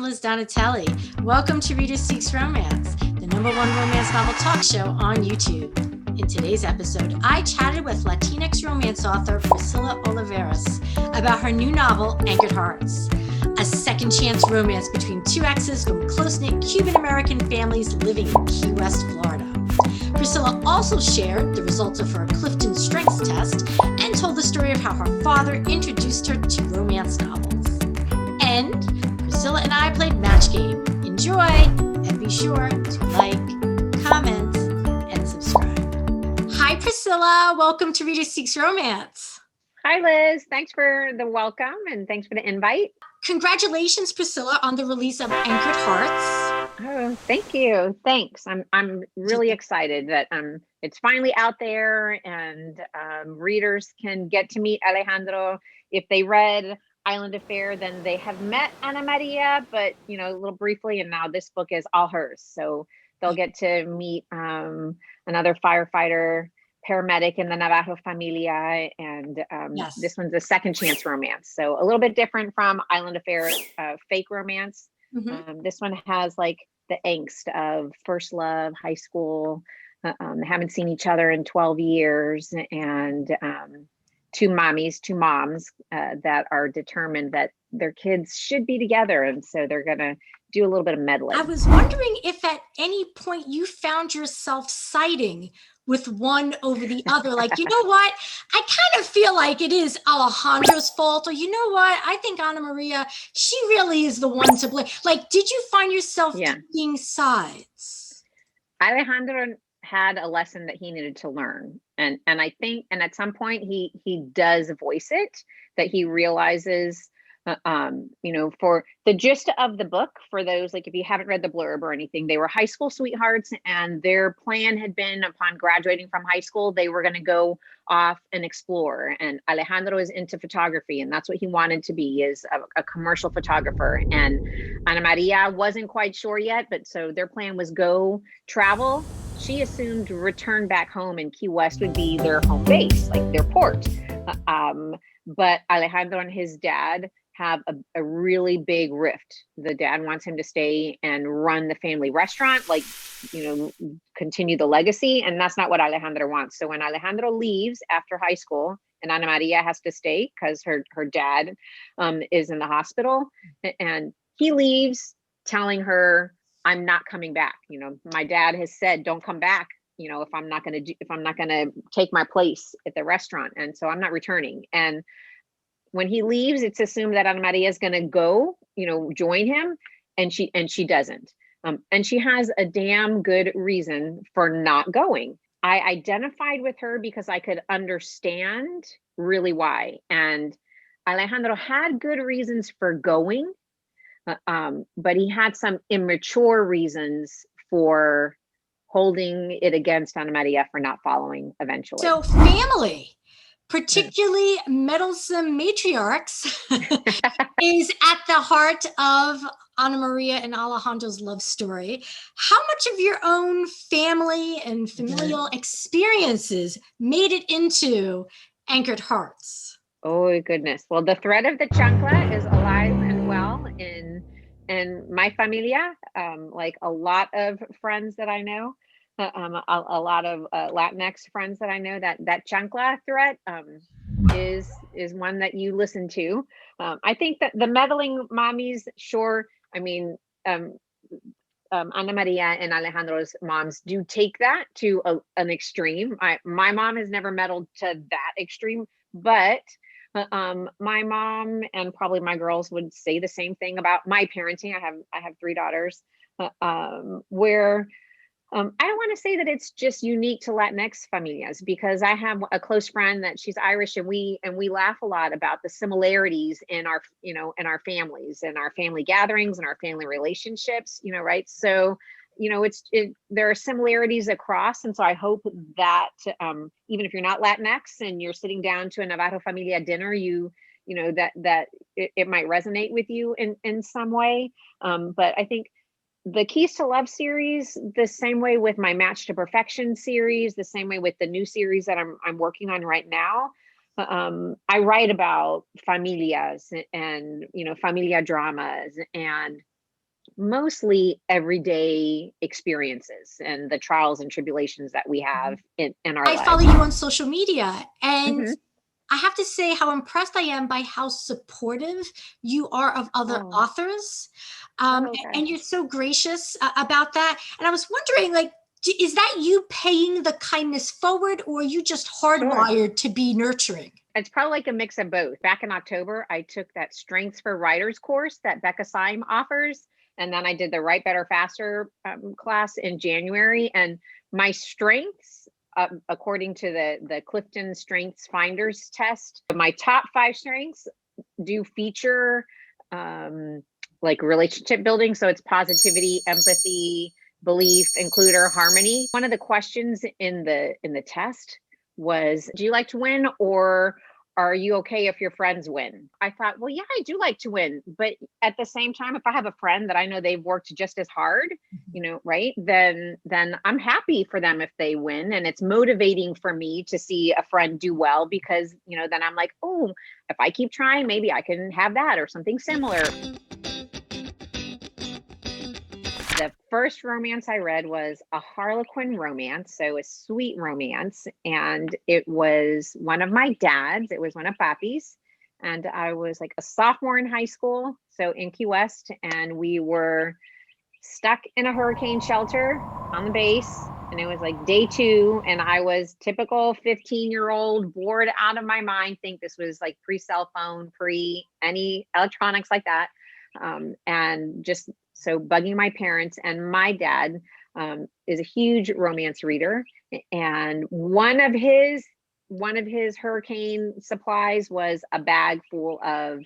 Liz Donatelli. Welcome to Reader Seeks Romance, the #1 romance novel talk show on YouTube. In today's episode, I chatted with Latinx romance author Priscilla Oliveras about her new novel, Anchored Hearts, a second chance romance between two exes from close-knit Cuban-American families living in Key West, Florida. Priscilla also shared the results of her Clifton Strengths test and told the story of how her father introduced her to romance novels. And Priscilla and I played Match Game. Enjoy, and be sure to like, comment, and subscribe. Hi, Priscilla. Welcome to Reader Seeks Romance. Hi, Liz. Thanks for the welcome and thanks for the invite. Congratulations, Priscilla, on the release of Anchored Hearts. Oh, thank you. Thanks. I'm really excited that it's finally out there and readers can get to meet Alejandro. If they read Island Affair, then they have met Ana Maria, but a little briefly, and now this book is all hers. So they'll get to meet another firefighter, paramedic in the Navajo Familia, and This one's a second chance romance. So a little bit different from Island Affair, fake romance. Mm-hmm. This one has like the angst of first love, high school, haven't seen each other in 12 years, and two moms that are determined that their kids should be together. And so they're going to do a little bit of meddling. I was wondering if at any point you found yourself siding with one over the other. Like, you know what? I kind of feel like it is Alejandro's fault. Or you know what? I think Ana Maria, she really is the one to blame. Like, did you find yourself taking sides? Alejandro had a lesson that he needed to learn. And I think, and at some point he does voice it, that he realizes, for the gist of the book, for those, like, if you haven't read the blurb or anything, they were high school sweethearts, and their plan had been, upon graduating from high school, they were going to go off and explore. And Alejandro is into photography, and that's what he wanted to be, is a commercial photographer. And Ana Maria wasn't quite sure yet, but so their plan was go travel. She assumed return back home in Key West would be their home base, like their port. But Alejandro and his dad have a really big rift. The dad wants him to stay and run the family restaurant, like, continue the legacy. And that's not what Alejandro wants. So when Alejandro leaves after high school, and Ana Maria has to stay because her dad is in the hospital, and he leaves telling her, I'm not coming back. My dad has said, don't come back, if I'm not going to take my place at the restaurant. And so I'm not returning. And when he leaves, it's assumed that Ana Maria is going to go, join him. And she doesn't. And she has a damn good reason for not going. I identified with her because I could understand really why. And Alejandro had good reasons for going. But he had some immature reasons for holding it against Ana Maria for not following eventually. So family, particularly meddlesome matriarchs, is at the heart of Ana Maria and Alejandro's love story. How much of your own family and familial experiences made it into Anchored Hearts? Oh, goodness. Well, the thread of the chancla is alive and well in my familia. Like a lot of friends that I know, a lot of Latinx friends that I know, that chancla thread is one that you listen to. I think that the meddling mommies, sure. I mean, Ana Maria and Alejandro's moms do take that to an extreme. My mom has never meddled to that extreme, but my mom and probably my girls would say the same thing about my parenting. I have 3 daughters, where I don't want to say that it's just unique to Latinx familias, because I have a close friend that she's Irish, and we laugh a lot about the similarities in our in our families and our family gatherings and our family relationships, right? So there are similarities across. And so I hope that even if you're not Latinx and you're sitting down to a Navajo Familia dinner, that it might resonate with you in some way. But I think the Keys to Love series, the same way with my Match to Perfection series, the same way with the new series that I'm working on right now. I write about familias and familia dramas and mostly everyday experiences and the trials and tribulations that we have in our I lives. follow you on social media, and Mhm. I have to say how impressed I am by how supportive you are of other Oh, authors. oh gosh. And you're so gracious about that. And I was wondering, like, is that you paying the kindness forward, or are you just Sure. hardwired to be nurturing? It's probably like a mix of both. Back in October, I took that Strengths for Writers course that Becca Syme offers. And then I did the Write Better Faster class in January. And my strengths, according to the Clifton Strengths Finders test, my top 5 strengths do feature like relationship building. So it's positivity, empathy, belief, includer, harmony. One of the questions in the test was, do you like to win, or are you okay if your friends win? I thought, well, yeah, I do like to win. But at the same time, if I have a friend that I know they've worked just as hard, right, then I'm happy for them if they win. And it's motivating for me to see a friend do well, because, then I'm like, oh, if I keep trying, maybe I can have that or something similar. The first romance I read was a Harlequin romance, so a sweet romance, and it was one of my dad's. It was one of Papi's, and I was like a sophomore in high school, so in Key West, and we were stuck in a hurricane shelter on the base, and it was like day 2, and I was typical 15-year-old, bored out of my mind. Think this was like pre-cell phone, pre any electronics like that, and just so bugging my parents. And my dad is a huge romance reader, and one of his hurricane supplies was a bag full of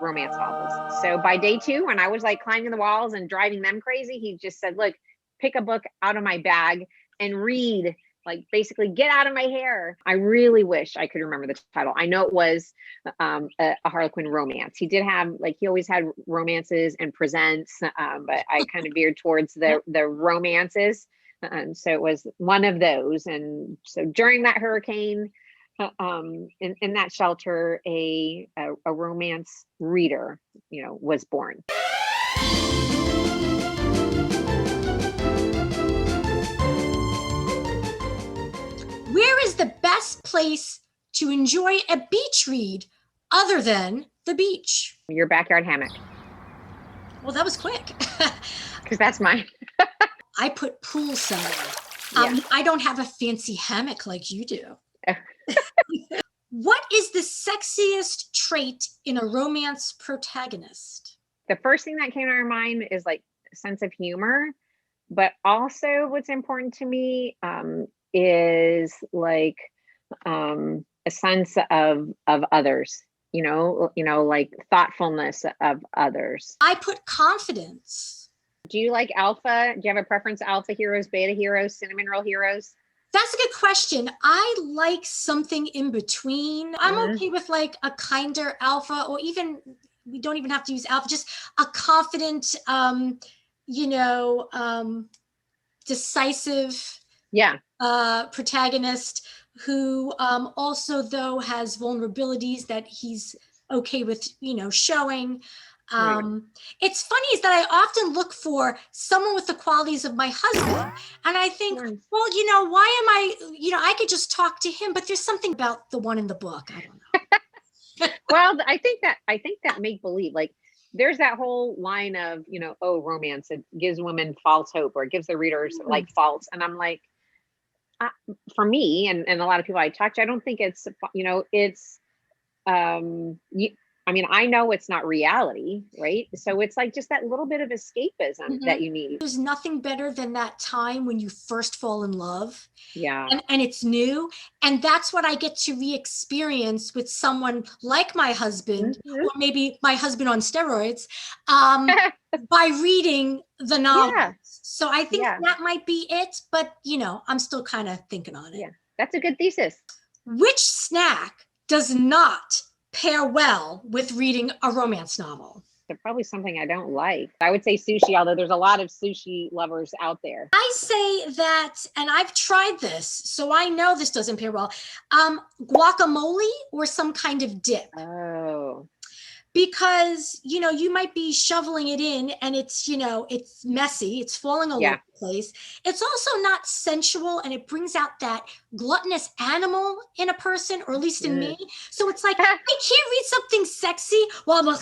romance novels. So by day 2, when I was like climbing the walls and driving them crazy, he just said, look, pick a book out of my bag and read, like basically get out of my hair. I really wish I could remember the title. I know it was a Harlequin romance. He did have, like, he always had romances and presents, but I kind of veered towards the romances. So it was one of those. And so during that hurricane, in that shelter, a romance reader, was born. Where is the best place to enjoy a beach read other than the beach? Your backyard hammock. Well, that was quick. Because that's mine. I put poolside. Yeah. I don't have a fancy hammock like you do. What is the sexiest trait in a romance protagonist? The first thing that came to our mind is like sense of humor, but also what's important to me is like a sense of others, like thoughtfulness of others. I put confidence. Do you like alpha? Do you have a preference? Alpha heroes, beta heroes, cinnamon roll heroes? That's a good question. I like something in between. I'm okay with like a kinder alpha, or even, we don't even have to use alpha, just a confident, decisive protagonist who also though has vulnerabilities that he's okay with, showing. It's funny is that I often look for someone with the qualities of my husband, and I think, well, why am I could just talk to him, but there's something about the one in the book. I don't know. Well, I think that make believe, like, there's that whole line of, romance, it gives women false hope, or it gives the readers like false. And I'm like, for me and a lot of people I talk to, I don't think it's, it's, I know it's not reality, right? So it's like just that little bit of escapism that you need. There's nothing better than that time when you first fall in love. Yeah. And it's new. And that's what I get to re-experience with someone like my husband, or maybe my husband on steroids, by reading the novel. Yeah. So I think that might be it, but I'm still kind of thinking on it. Yeah, that's a good thesis. Which snack does not pair well with reading a romance novel? So probably something I don't like. I would say sushi, although there's a lot of sushi lovers out there. I say that, and I've tried this, so I know this doesn't pair well. Guacamole or some kind of dip. Oh. because, you know, you might be shoveling it in and it's, you know, it's messy, it's falling all Yeah. over the place. It's also not sensual, and it brings out that gluttonous animal in a person, or at least in me. So it's like, I can't read something sexy while I'm like,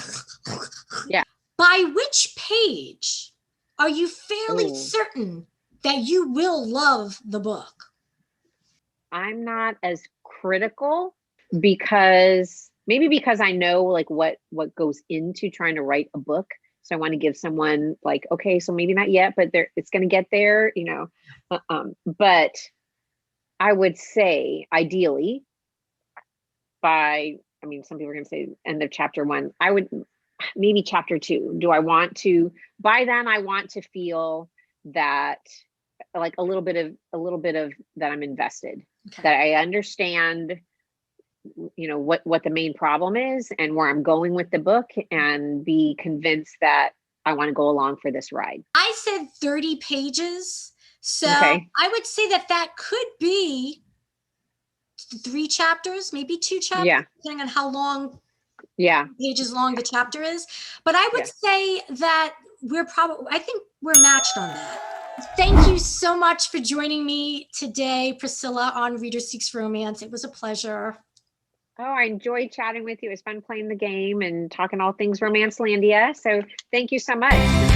Yeah. By which page are you fairly Ooh. certain that you will love the book? I'm not as critical because I know like what goes into trying to write a book. So I want to give someone like, okay, so maybe not yet, but it's going to get there, you know. But I would say ideally by, I mean, some people are going to say end of chapter 1. I would maybe chapter 2. Do I want to, by then I want to feel that like a little bit of that I'm invested, Okay. that I understand, you know, what the main problem is and where I'm going with the book, and be convinced that I want to go along for this ride. I said 30 pages. So Okay. I would say that could be 3 chapters, maybe 2 chapters, Yeah. depending on how long, Yeah. pages long the chapter is. But I would Yeah. say that I think we're matched on that. Thank you so much for joining me today, Priscilla, on Reader Seeks Romance. It was a pleasure. Oh, I enjoyed chatting with you. It was fun playing the game and talking all things Romancelandia. So thank you so much.